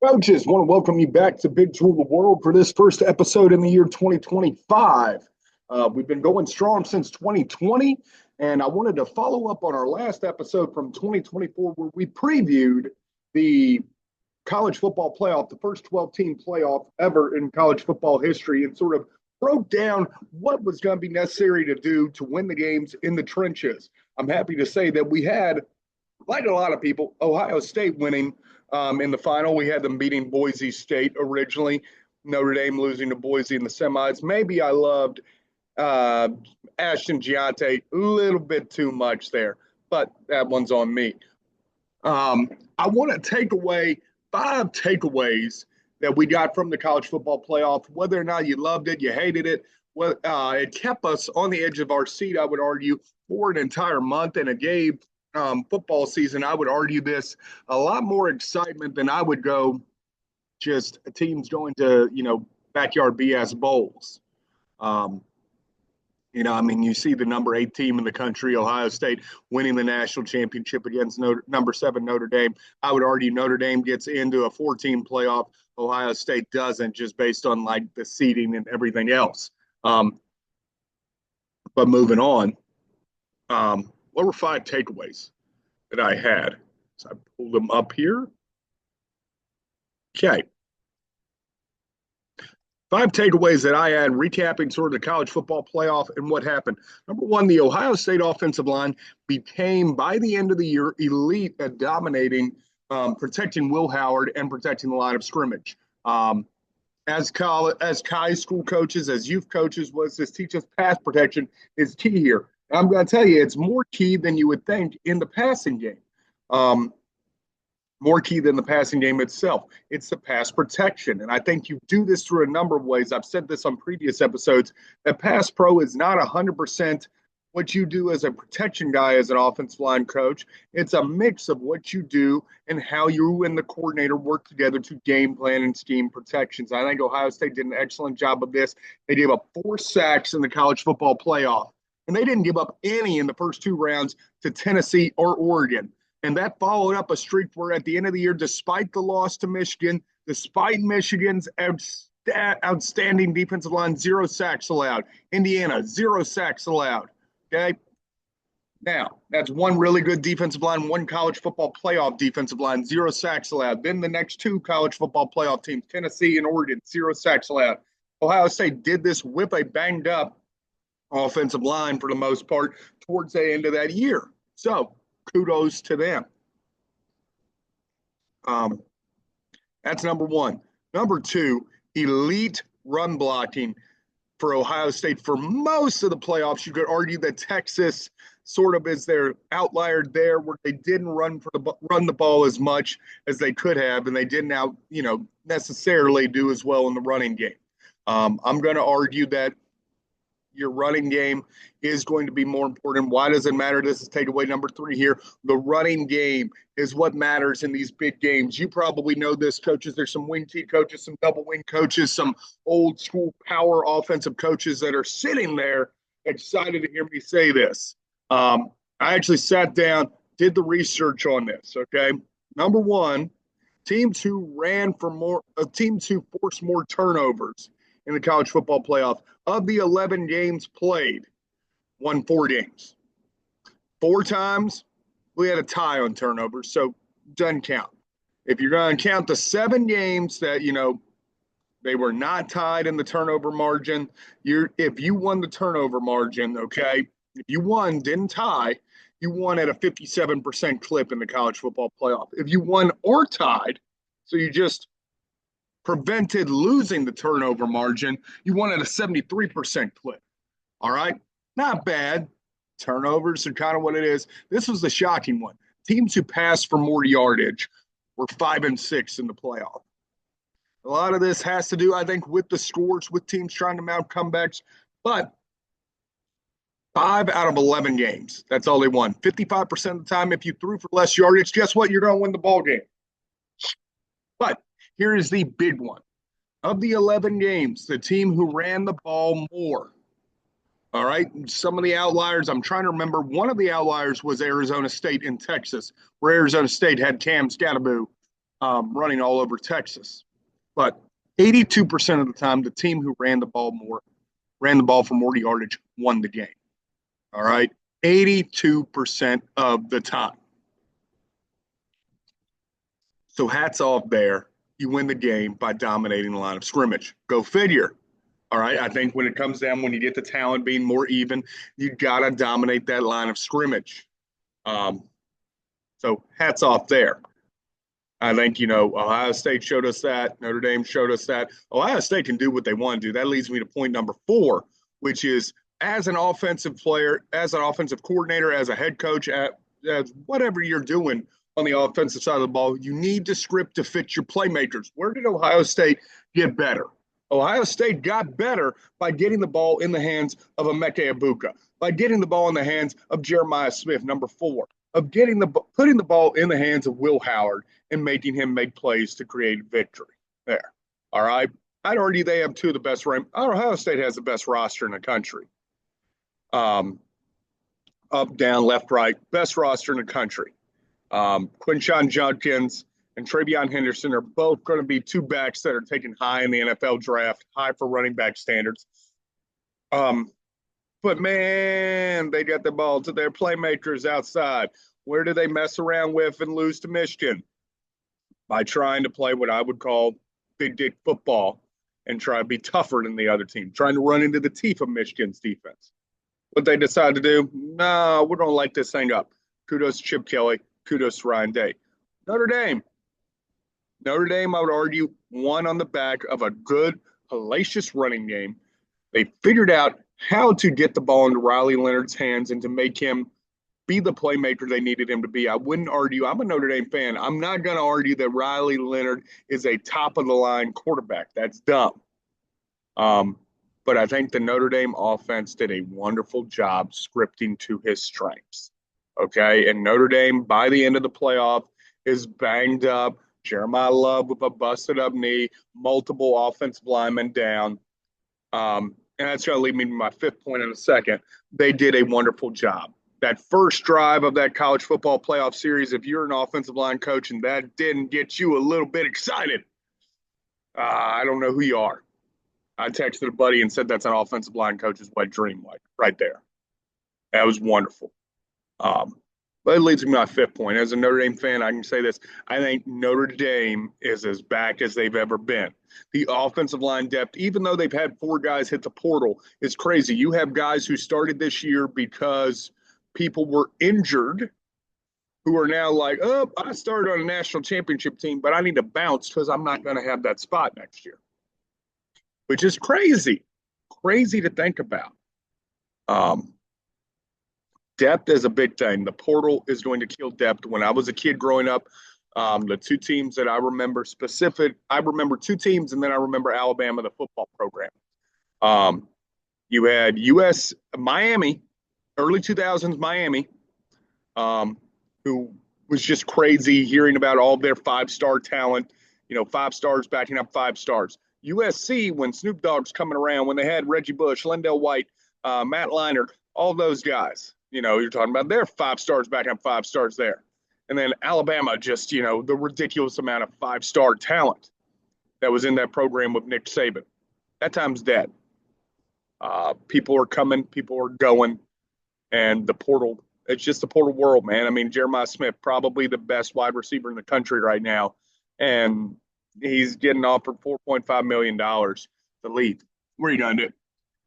Coaches, want to welcome you back to Big Tour of the World for this first episode in the year 2025. We've been going strong since 2020, and I wanted to follow up on our last episode from 2024 where we previewed the college football playoff, the first 12-team playoff ever in college football history, and sort of broke down what was going to be necessary to do to win the games in the trenches. I'm happy to say that we had, like a lot of people, Ohio State winning in the final. We had them beating Boise State originally. Notre Dame losing to Boise in the semis. Maybe I loved uh, Ashton Giante a little bit too much there, but that one's on me. I want to take away 5 takeaways that we got from the college football playoff. Whether or not you loved it, you hated it, well, it kept us on the edge of our seat, I would argue, for an entire month, and it gave football season, I would argue this, a lot more excitement than I would go just teams going to, backyard BS bowls. Um, I mean, you see the number 8 team in the country, Ohio State, winning the national championship against number 7 Notre Dame. I would argue Notre Dame gets into a 14 playoff. Ohio State doesn't, just based on like the seeding and everything else. But moving on, what were 5 takeaways that I had? So I pulled them up here. Okay. 5 takeaways that I had, recapping sort of the college football playoff and what happened. Number one, the Ohio State offensive line became, by the end of the year, elite at dominating, protecting Will Howard and protecting the line of scrimmage. As high school coaches, as youth coaches, was this teach us pass protection is key here. And I'm going to tell you, it's more key than you would think in the passing game. More key than the passing game itself. It's the pass protection. And I think you do this through a number of ways. I've said this on previous episodes that pass pro is not 100% what you do as a protection guy as an offensive line coach. It's a mix of what you do and how you and the coordinator work together to game plan and scheme protections. I think Ohio State did an excellent job of this. They gave up 4 sacks in the college football playoff, and they didn't give up any in the first 2 rounds to Tennessee or Oregon. And that followed up a streak where at the end of the year, despite the loss to Michigan, despite Michigan's outstanding defensive line, 0 sacks allowed. Indiana, 0 sacks allowed. Okay. Now, that's one really good defensive line, one college football playoff defensive line, 0 sacks allowed. Then the next 2 college football playoff teams, Tennessee and Oregon, 0 sacks allowed. Ohio State did this with a banged up offensive line for the most part towards the end of that year. So, kudos to them. That's number one. Number 2, elite run blocking for Ohio State for most of the playoffs. You could argue that Texas sort of is their outlier there, where they didn't run the ball as much as they could have, and they didn't necessarily do as well in the running game. I'm going to argue that your running game is going to be more important. Why does it matter? This is takeaway number 3 here. The running game is what matters in these big games. You probably know this, coaches. There's some wing T coaches, some double wing coaches, some old school power offensive coaches that are sitting there excited to hear me say this. I actually sat down, did the research on this, okay? Number 1, teams who forced more turnovers in the college football playoff. Of the 11 games played, won 4 games. 4 times, we had a tie on turnovers, so doesn't count. If you're going to count the 7 games that, they were not tied in the turnover margin, if you won the turnover margin, okay, if you won, didn't tie, you won at a 57% clip in the college football playoff. If you won or tied, so you just prevented losing the turnover margin, you won at a 73% clip. All right? Not bad. Turnovers are kind of what it is. This was the shocking one. Teams who passed for more yardage were 5 and 6 in the playoff. A lot of this has to do, I think, with the scores, with teams trying to mount comebacks, but 5 out of 11 games, that's all they won. 55% of the time, if you threw for less yardage, guess what? You're going to win the ball game. But here is the big one. Of the 11 games, the team who ran the ball more, all right, some of the outliers, I'm trying to remember, one of the outliers was Arizona State in Texas, where Arizona State had Cam Skattebo running all over Texas. But 82% of the time, the team who ran the ball for more yardage won the game. All right. 82% of the time. So hats off there. You win the game by dominating the line of scrimmage. Go figure. All right. I think when it comes down, when you get the talent being more even, you got to dominate that line of scrimmage. So hats off there. I think, Ohio State showed us that. Notre Dame showed us that. Ohio State can do what they want to do. That leads me to point number 4, which is as an offensive player, as an offensive coordinator, as a head coach, as whatever you're doing on the offensive side of the ball, you need to script to fit your playmakers. Where did Ohio State get better? Ohio State got better by getting the ball in the hands of Emeka Egbuka, by getting the ball in the hands of Jeremiah Smith, number 4, of putting the ball in the hands of Will Howard and making him make plays to create victory. There. All right. I'd argue they have two of the best. Ohio State has the best roster in the country. Up, down, left, right, best roster in the country. Quinshon Judkins and Travion Henderson are both going to be two backs that are taken high in the NFL draft, high for running back standards. But man, they got the ball to their playmakers outside. Where do they mess around with and lose to Michigan? By trying to play what I would call big dick football and try to be tougher than the other team, trying to run into the teeth of Michigan's defense. What they decide to do? No, we're going to light this thing up. Kudos to Chip Kelly. Kudos to Ryan Day. Notre Dame, I would argue, won on the back of a good, hellacious running game. They figured out how to get the ball into Riley Leonard's hands and to make him be the playmaker they needed him to be. I wouldn't argue. I'm a Notre Dame fan. I'm not going to argue that Riley Leonard is a top-of-the-line quarterback. That's dumb. But I think the Notre Dame offense did a wonderful job scripting to his strengths. Okay, and Notre Dame, by the end of the playoff, is banged up. Jeremiah Love with a busted-up knee, multiple offensive linemen down. And that's going to lead me to my 5th point in a second. They did a wonderful job. That first drive of that college football playoff series, if you're an offensive line coach and that didn't get you a little bit excited, I don't know who you are. I texted a buddy and said that's an offensive line coach's wet dream, like right there. That was wonderful. But it leads me to my 5th point. As a Notre Dame fan, I can say this. I think Notre Dame is as back as they've ever been. The offensive line depth, even though they've had 4 guys hit the portal, is crazy. You have guys who started this year because people were injured who are now like, oh, I started on a national championship team, but I need to bounce because I'm not going to have that spot next year, which is crazy to think about. Depth is a big thing. The portal is going to kill depth. When I was a kid growing up, the 2 teams that I remember I remember 2 teams, and then I remember Alabama, the football program. You had Miami, early 2000s Miami, who was just crazy hearing about all their 5-star talent, 5 stars backing up 5 stars. USC, when Snoop Dogg's coming around, when they had Reggie Bush, Lendell White, Matt Leinart, all those guys, you're talking about their 5 stars backing up 5 stars there. And then Alabama, just, the ridiculous amount of 5-star talent that was in that program with Nick Saban. That time's dead. People are coming, people are going, and the portal, it's just the portal world, man. I mean, Jeremiah Smith, probably the best wide receiver in the country right now, and he's getting offered $4.5 million to leave. What are you going to do?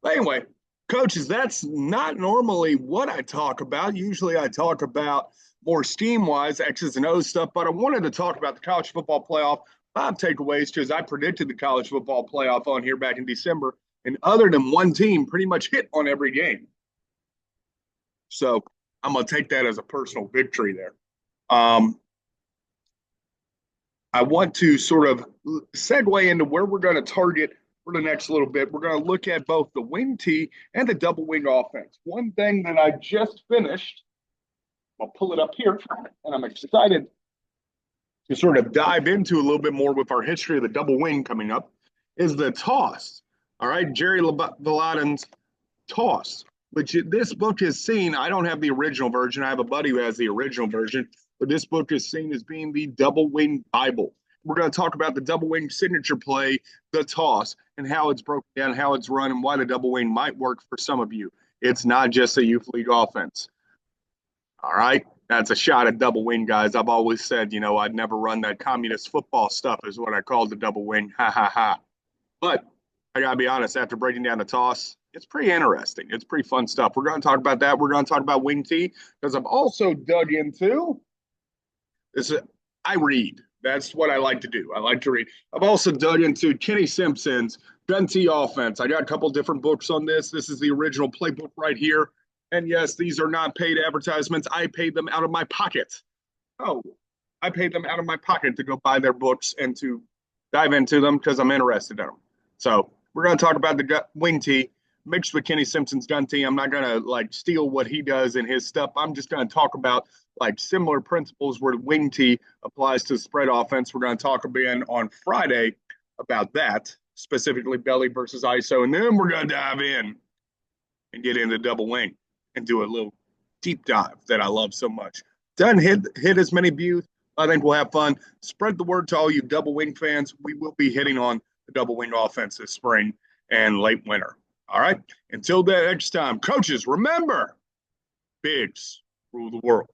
But anyway, coaches, that's not normally what I talk about. Usually I talk about more scheme-wise, X's and O's stuff, but I wanted to talk about the college football playoff, 5 takeaways, because I predicted the college football playoff on here back in December, and other than one team pretty much hit on every game. So I'm going to take that as a personal victory there. I want to sort of segue into where we're going to target for the next little bit. We're going to look at both the wing tee and the double wing offense. One thing that I just finished, I'll pull it up here, and I'm excited to sort of dive into a little bit more with our history of the double wing coming up, is the toss. All right, Jerry Vlade's toss, which this book is seen. I don't have the original version. I have a buddy who has the original version, but this book is seen as being the double wing Bible. We're going to talk about the double wing signature play, the toss, and how it's broken down, how it's run, and why the double wing might work for some of you. It's not just a youth league offense. All right. That's a shot at double wing, guys. I've always said, I'd never run that communist football stuff, is what I called the double wing. Ha ha ha. But I got to be honest, after breaking down the toss, it's pretty interesting. It's pretty fun stuff. We're going to talk about that. We're going to talk about wing T because I've also dug into this. I read. That's what I like to do. I like to read. I've also dug into Kenny Simpson's gun T offense. I got a couple different books on this. This is the original playbook right here. And yes, these are not paid advertisements. I paid them out of my pocket. Oh, I paid them out of my pocket to go buy their books and to dive into them because I'm interested in them. So we're going to talk about the wing tee mixed with Kenny Simpson's gun tee. I'm not going to like steal what he does in his stuff. I'm just going to talk about like similar principles where wing tee applies to spread offense. We're going to talk again on Friday about that, specifically belly versus ISO. And then we're going to dive in and get into double wing and do a little deep dive that I love so much. Done hit as many views. I think we'll have fun. Spread the word to all you double wing fans. We will be hitting on the double wing offense this spring and late winter. All right. Until that next time, coaches, remember, bigs rule the world.